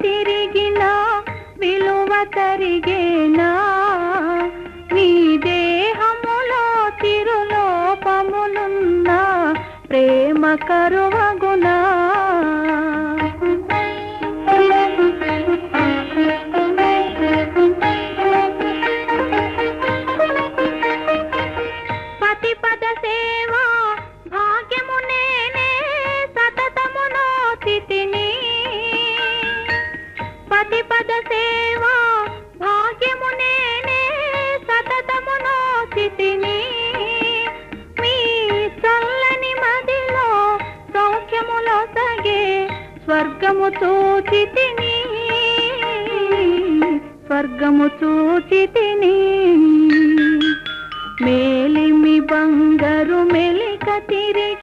తిరిగినా విలువ తరిగేనా నీ దేహములో తిరులోపములున్నా ప్రేమ కరువగునా పతిపద సేవా భాగ్యము నేనే సతతము నోచితిని పతిపద సేవా భాగ్యము నేనే సతతము నోచితిని మీ చల్లని మదిలో సౌఖ్యములో సగే స్వర్గము చూచితిని స్వర్గము చూచితిని మేలిమి బంగారు మెలి